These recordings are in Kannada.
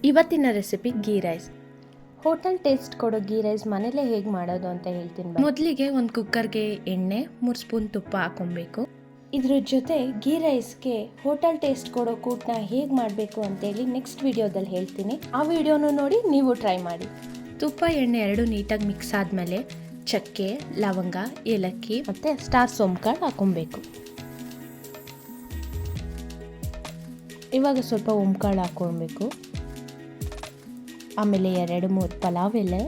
ಇವತ್ತಿನ recipe ghee rice. Hotel taste ಕೊಡೋ ಗೀ ರೈಸ್ ಮನೇಲೆ ಹೇಗೆ ಮಾಡೋದು ಅಂತ ಹೇಳ್ತೀನಿ. ಮೊದಲಿಗೆ ಒಂದು ಕುಕ್ಕರ್ಗೆ ಎಣ್ಣೆ 3 ಸ್ಪೂನ್ ತುಪ್ಪ ಹಾಕೊಬೇಕು. ಇದ್ರ ಜೊತೆ ಗೀ ರೈಸ್ಗೆ ಹೋಟೆಲ್ ಟೇಸ್ಟ್ ಕೊಡೋ ಕೂಟನ್ನ ಹೇಗೆ ಮಾಡಬೇಕು ಅಂತೇಳಿ ನೆಕ್ಸ್ಟ್ ವಿಡಿಯೋದಲ್ಲಿ ಹೇಳ್ತೀನಿ. ಆ ವಿಡಿಯೋನು ನೋಡಿ ನೀವು ಟ್ರೈ ಮಾಡಿ. ತುಪ್ಪ ಎಣ್ಣೆ ಎರಡು ನೀಟಾಗಿ ಮಿಕ್ಸ್ ಆದಮೇಲೆ ಚಕ್ಕೆ, ಲವಂಗ, ಏಲಕ್ಕಿ ಮತ್ತು ಸ್ಟಾರ್ ಸೋಂಪು ಕಾಳು ಹಾಕೊಬೇಕು. ಇವಾಗ ಸ್ವಲ್ಪ ಓಂಕಾಳು ಹಾಕೊಳ್ಬೇಕು. ಆಮೇಲೆ 2-3 ಪಲಾವ್ ಎಲೆ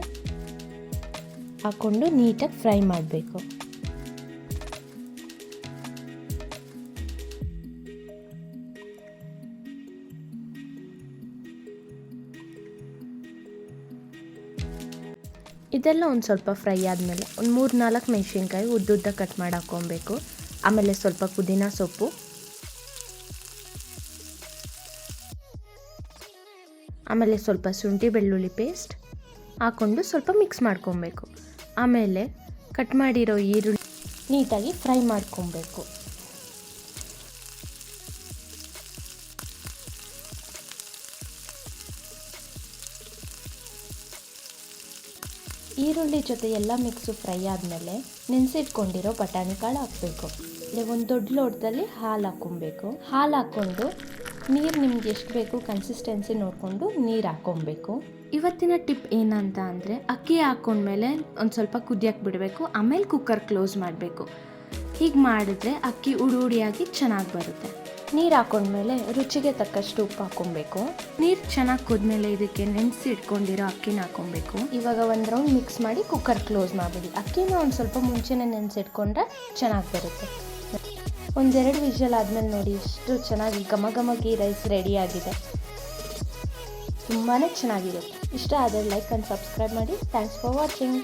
ಹಾಕ್ಕೊಂಡು ನೀಟಾಗಿ ಫ್ರೈ ಮಾಡಬೇಕು. ಇದೆಲ್ಲ ಒಂದು ಸ್ವಲ್ಪ ಫ್ರೈ ಆದಮೇಲೆ ಒಂದು 3-4 ಮೆಣಸಿನ್ಕಾಯಿ ಉದ್ದುದ್ದ ಕಟ್ ಮಾಡಿ ಹಾಕ್ಕೊಬೇಕು. ಆಮೇಲೆ ಸ್ವಲ್ಪ ಪುದೀನ ಸೊಪ್ಪು, ಆಮೇಲೆ ಸ್ವಲ್ಪ ಶುಂಠಿ ಬೆಳ್ಳುಳ್ಳಿ ಪೇಸ್ಟ್ ಹಾಕ್ಕೊಂಡು ಸ್ವಲ್ಪ ಮಿಕ್ಸ್ ಮಾಡ್ಕೊಬೇಕು. ಆಮೇಲೆ ಕಟ್ ಮಾಡಿರೋ ಈರುಳ್ಳಿ ನೀಟಾಗಿ ಫ್ರೈ ಮಾಡ್ಕೊಬೇಕು. ಈರುಳ್ಳಿ ಜೊತೆ ಎಲ್ಲ ಮಿಕ್ಸು ಫ್ರೈ ಆದಮೇಲೆ ನೆನೆಸಿಟ್ಕೊಂಡಿರೋ ಬಟಾಣಿ ಕಾಳು ಹಾಕಬೇಕು. ಒಂದು ದೊಡ್ಡ ಲೋಟದಲ್ಲಿ ಹಾಲು ಹಾಕ್ಕೊಬೇಕು. ಹಾಲು ಹಾಕ್ಕೊಂಡು ನೀರು ನಿಮ್ಗೆ ಎಷ್ಟು ಬೇಕು ಕನ್ಸಿಸ್ಟೆನ್ಸಿ ನೋಡಿಕೊಂಡು ನೀರು ಹಾಕ್ಕೊಬೇಕು. ಇವತ್ತಿನ ಟಿಪ್ ಏನಂತ ಅಂದರೆ ಅಕ್ಕಿ ಹಾಕ್ಕೊಂಡ್ಮೇಲೆ ಒಂದು ಸ್ವಲ್ಪ ಕುದಿಯಕ್ಕೆ ಬಿಡಬೇಕು. ಆಮೇಲೆ ಕುಕ್ಕರ್ ಕ್ಲೋಸ್ ಮಾಡಬೇಕು. ಹೀಗೆ ಮಾಡಿದ್ರೆ ಅಕ್ಕಿ ಉಡಿಯಾಗಿ ಚೆನ್ನಾಗಿ ಬರುತ್ತೆ. ನೀರು ಹಾಕ್ಕೊಂಡ್ಮೇಲೆ ರುಚಿಗೆ ತಕ್ಕಷ್ಟು ಉಪ್ಪು ಹಾಕ್ಕೊಬೇಕು. ನೀರು ಚೆನ್ನಾಗಿ ಕುದ್ಮೇಲೆ ಇದಕ್ಕೆ ನೆನೆಸಿ ಇಟ್ಕೊಂಡಿರೋ ಅಕ್ಕಿನ ಹಾಕ್ಕೊಬೇಕು. ಇವಾಗ ಒಂದು ರೌಂಡ್ ಮಿಕ್ಸ್ ಮಾಡಿ ಕುಕ್ಕರ್ ಕ್ಲೋಸ್ ಮಾಡಿಬಿಡಿ. ಅಕ್ಕಿನ ಒಂದು ಸ್ವಲ್ಪ ಮುಂಚೆನೇ ನೆನೆಸಿಟ್ಕೊಂಡ್ರೆ ಚೆನ್ನಾಗಿ ಬರುತ್ತೆ. 1-2 ವಿಷಲ್ ಆದಮೇಲೆ ನೋಡಿ ಎಷ್ಟು ಚೆನ್ನಾಗಿ ಘಮ ಗೀ ರೈಸ್ ರೆಡಿಯಾಗಿದೆ. ತುಂಬಾ ಚೆನ್ನಾಗಿರುತ್ತೆ. ಇಷ್ಟ ಆದರೆ ಲೈಕ್ ಆ್ಯಂಡ್ ಸಬ್ಸ್ಕ್ರೈಬ್ ಮಾಡಿ. Thanks for watching.